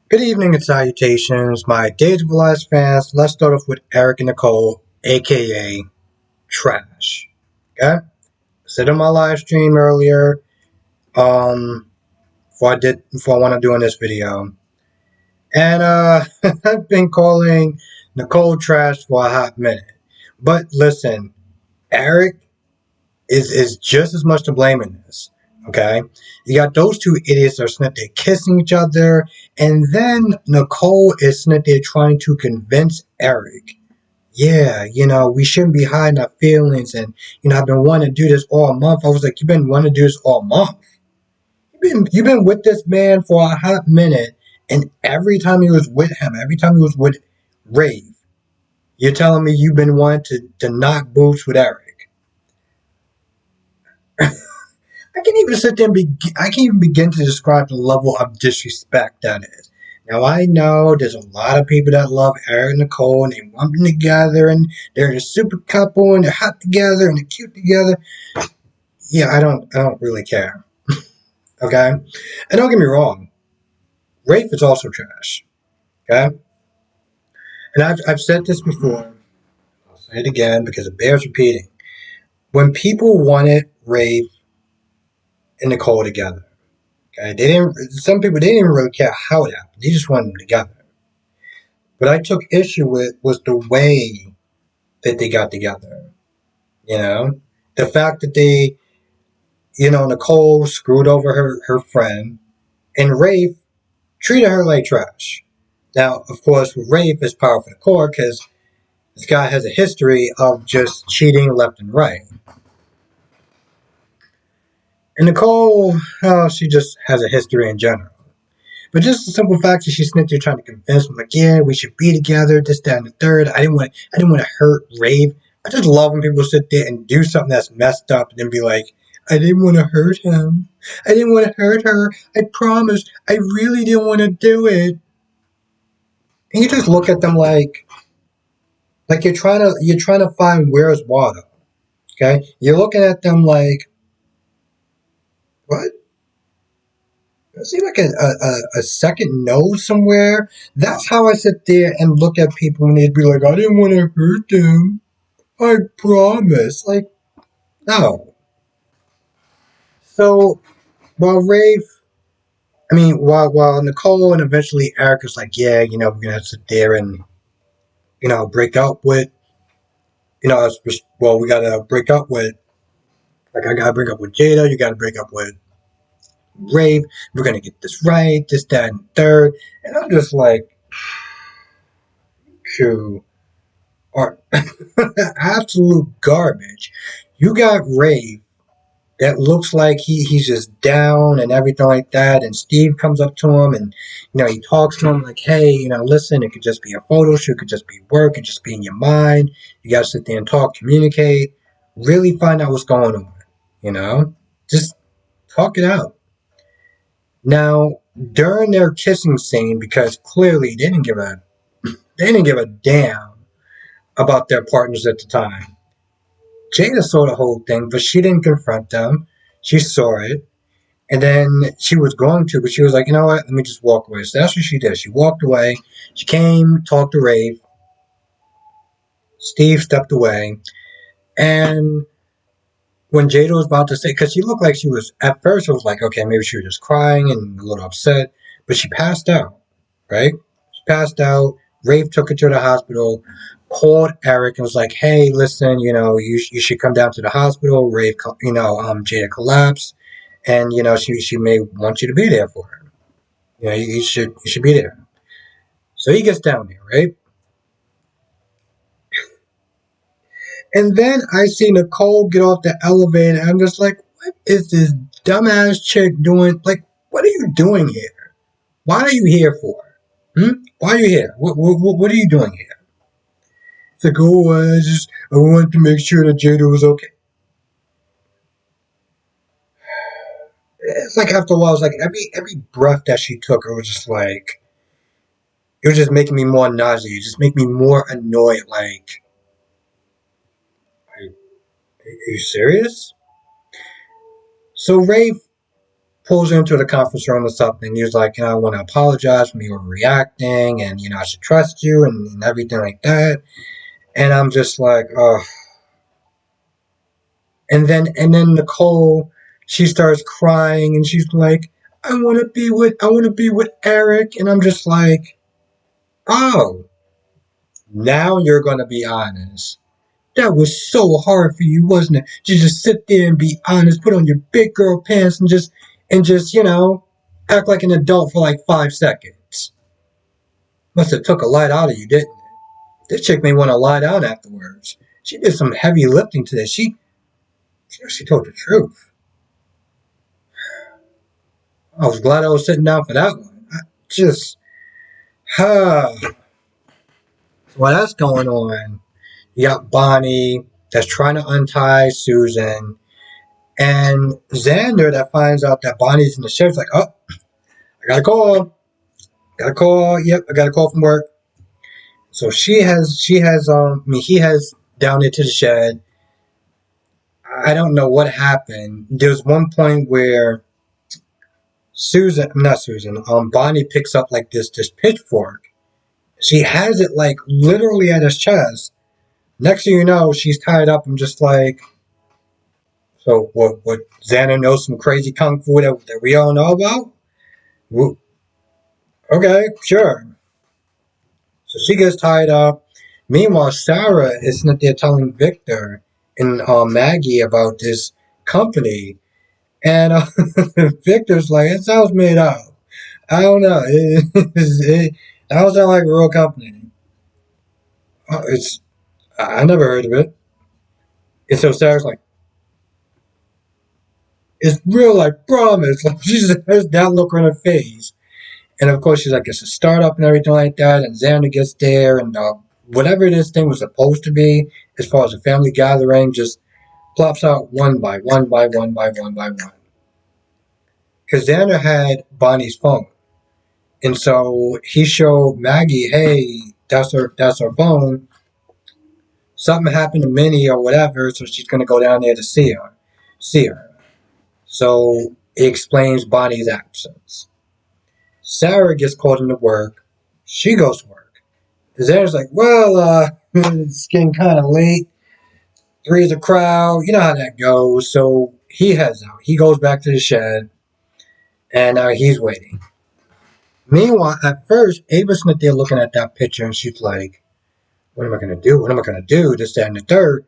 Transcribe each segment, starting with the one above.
Good evening and salutations, my Days of Lives fans. Let's start off with Eric and Nicole, aka Trash. Okay? I said in my live stream earlier, before I want to do in this video. And I've been calling Nicole Trash for a hot minute. But listen, Eric is just as much to blame in this. Okay? You got those two idiots that are sitting there kissing each other, and then Nicole is sitting there trying to convince Eric, yeah, we shouldn't be hiding our feelings, and I've been wanting to do this all month. I was like, you've been wanting to do this all month. You've been with this man for a hot minute, and every time he was with him, every time he was with Rave, you're telling me you've been wanting to knock boots with Eric. I can't even sit there and I can't even begin to describe the level of disrespect that is. Now I know there's a lot of people that love Eric and Nicole and they want them together and they're a super couple and they're hot together and they're cute together. Yeah, I don't really care. Okay? And don't get me wrong, Rafe is also trash. Okay? And I've said this before. I'll say it again because it bears repeating. When people wanted Rafe and Nicole together, okay, they didn't. Some people they didn't even really care how it happened. They just wanted them together. What I took issue with was the way that they got together. You know, the fact that Nicole screwed over her friend, and Rafe treated her like trash. Now, of course, with Rafe is par for the course because this guy has a history of just cheating left and right. And Nicole, she just has a history in general. But just the simple fact that she's sitting there trying to convince me, like, yeah, we should be together, this, that, and the third. I didn't want to hurt Rave. I just love when people sit there and do something that's messed up and then be like, I didn't want to hurt him. I didn't want to hurt her. I promised. I really didn't want to do it. And you just look at them like you're trying to find where's water. Okay? You're looking at them like, what? Is he like a second nose somewhere? That's how I sit there and look at people and they'd be like, I didn't want to hurt them. I promise. Like, no. So while while Nicole and eventually Eric was like, yeah, we're gonna sit there and break up with, we gotta break up with, like, I gotta break up with Jada, you gotta break up with Rafe, we're gonna get this right, this, that, and third, and I'm just like, phew. Are absolute garbage. You got Ray that looks like he's just down and everything like that, and Steve comes up to him and he talks to him like, hey, listen, it could just be a photo shoot, it could just be work, it could just be in your mind. You gotta sit there and talk, communicate, really find out what's going on. Just talk it out. Now, during their kissing scene, because clearly they didn't give a damn about their partners at the time. Jada saw the whole thing, but she didn't confront them. She saw it. And then she was going to, but she was like, you know what? Let me just walk away. So that's what she did. She walked away. She came, talked to Rave. Steve stepped away. And when Jada was about to say, because she looked like she was, at first, it was like, okay, maybe she was just crying and a little upset. But she passed out, right? She passed out. Rave took her to the hospital, called Eric and was like, hey, listen, you should come down to the hospital. Rave, Jada collapsed. And, she may want you to be there for her. You should be there. So he gets down there, right? And then I see Nicole get off the elevator, and I'm just like, what is this dumbass chick doing? Like, what are you doing here? Why are you here for? Why are you here? What are you doing here? It's like, oh, I wanted to make sure that Jada was okay. It's like after a while, it's like every breath that she took, it was just making me more nauseous, just make me more annoyed. Like, are you serious? So Rafe pulls her into the conference room or something. He was like, I want to apologize for me overreacting, and I should trust you, and everything like that. And I'm just like, oh. And then Nicole, she starts crying, and she's like, I want to be with Eric, and I'm just like, oh, now you're gonna be honest. That was so hard for you, wasn't it? To just sit there and be honest, put on your big girl pants, and just act like an adult for like 5 seconds. Must have took a light out of you, didn't it? This chick may want to lie down afterwards. She did some heavy lifting today. She told the truth. I was glad I was sitting down for that one. Just, huh. Well, that's going on. You got Bonnie that's trying to untie Susan, and Xander that finds out that Bonnie's in the sheriff's like, oh, I got a call. Got a call. Yep, I got a call from work. So he has down into the shed. I don't know what happened. There's one point where not Susan, Bonnie picks up like this pitchfork. She has it like literally at his chest. Next thing you know, she's tied up. I'm just like, so what Xander knows some crazy kung fu that we all know about? Okay, sure. So she gets tied up. Meanwhile, Sarah is not there telling Victor and Maggie about this company. And Victor's like, it sounds made up. I don't know. That don't sound like a real company. It's I never heard of it. And so Sarah's like, it's real, like promise. Like she just has that look on her face. And of course, she's like, it's a startup and everything like that. And Xander gets there, and whatever this thing was supposed to be, as far as a family gathering, just plops out one by one by one by one by one. Because Xander had Bonnie's phone. And so he showed Maggie, hey, that's her phone. Something happened to Minnie or whatever, so she's gonna go down there to see her. So it explains Bonnie's absence. Sarah gets called into work. She goes to work. Xander's like, well, it's getting kind of late. Three's a crowd. You know how that goes. So he heads out. He goes back to the shed, and he's waiting. Meanwhile, at first, Ava's not there looking at that picture, and she's like, what am I going to do? What am I going to do? This, that, and the third.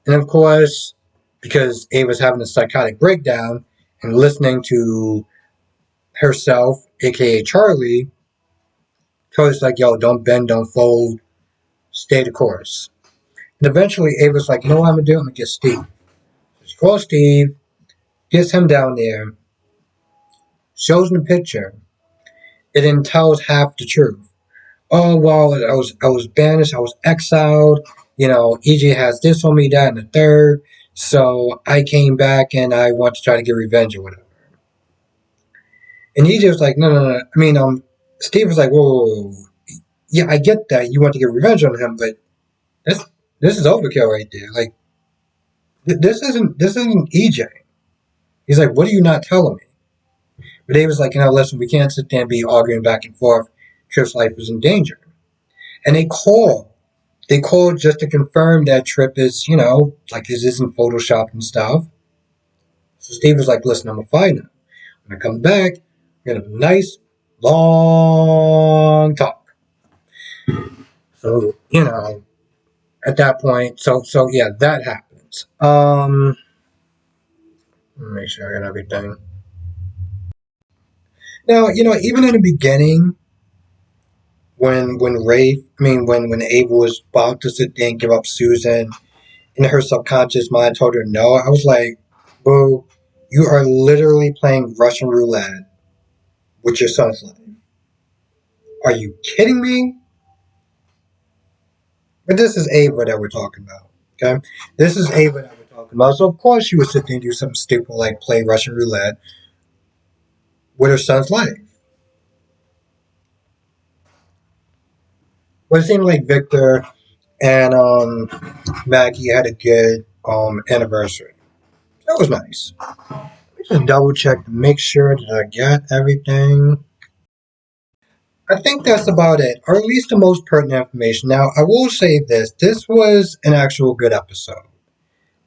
And of course, because Ava's having a psychotic breakdown and listening to herself, aka Charlie, Charlie's like, yo, don't bend, don't fold, stay the course. And eventually, Ava's like, you know what I'm going to do? I'm going to get Steve. So she calls Steve, gets him down there, shows him the picture, and then tells half the truth. Oh, well, I was banished, I was exiled, EJ has this on me, that, and the third, so I came back and I want to try to get revenge or whatever. And EJ was like, no, no, no, I mean, Steve was like, whoa, yeah, I get that, you want to get revenge on him, but this is overkill right there, like, this isn't EJ. He's like, what are you not telling me? But Dave was like, listen, we can't sit there and be arguing back and forth. Trip's life is in danger. And they call. They called just to confirm that Trip is, like this isn't Photoshop and stuff. So Steve was like, listen, I'm going to find him. When I come back, we're going to have a nice, long talk. So, at that point, so yeah, that happens. Let me make sure I got everything. Now, even in the beginning, when Ava was about to sit there and give up Susan, and her subconscious mind told her no, I was like, boo, you are literally playing Russian roulette with your son's life. Are you kidding me? But this is Ava that we're talking about, okay? This is Ava that we're talking about. So of course she would sit there and do something stupid like play Russian roulette with her son's life. But it seemed like Victor and Maggie had a good anniversary. That was nice. Just double check to make sure that I got everything. I think that's about it, or at least the most pertinent information. Now, I will say this: this was an actual good episode.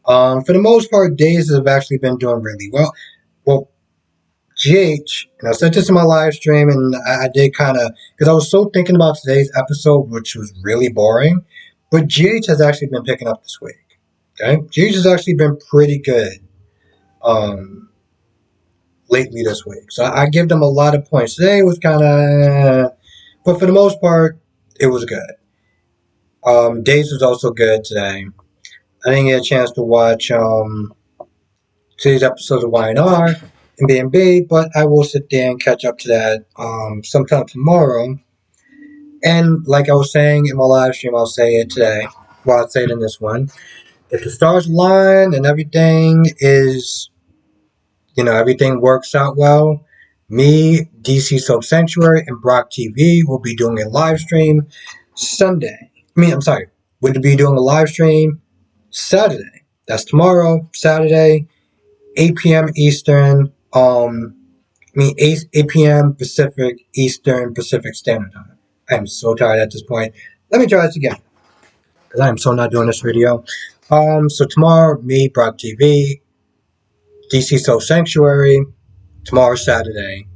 For the most part, Days have actually been doing really well. Well, GH, and I said this in my live stream, and I did kind of because I was so thinking about today's episode, which was really boring. But GH has actually been picking up this week. Okay, GH has actually been pretty good um, lately this week, so I give them a lot of points. Today was kind of, but for the most part, it was good. Days was also good today. I didn't get a chance to watch today's episodes of YNR and B&B, but I will sit there and catch up to that sometime tomorrow. And like I was saying in my live stream, I'll say it today. Well, I'll say it in this one. If the stars align and everything is, everything works out well, me, DC Soap Sanctuary, and Brock TV will be doing a live stream Sunday. I'm sorry, we'll be doing a live stream Saturday. That's tomorrow, Saturday, 8 p.m. Eastern. 8 p.m. Pacific, Eastern Pacific Standard Time. I'm so tired at this point. Let me try this again, because I am so not doing this video. So tomorrow, me, Brock TV, DC Soul Sanctuary, tomorrow, Saturday,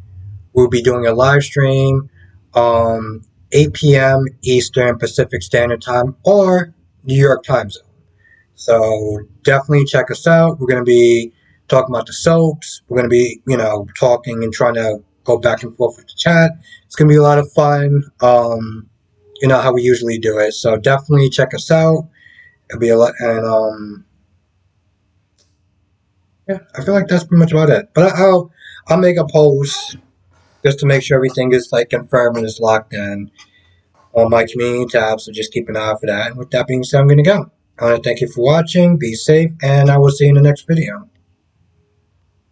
we'll be doing a live stream, 8 p.m. Eastern Pacific Standard Time, or New York time zone. So definitely check us out. We're going to be talking about the soaps. We're going to be, talking and trying to go back and forth with the chat. It's going to be a lot of fun. How we usually do it. So definitely check us out. It'll be a lot. And, yeah, I feel like that's pretty much about it. But I'll make a post just to make sure everything is like confirmed and is locked in on my community tab. So just keep an eye out for that. And with that being said, I'm going to go. I want to thank you for watching. Be safe, and I will see you in the next video.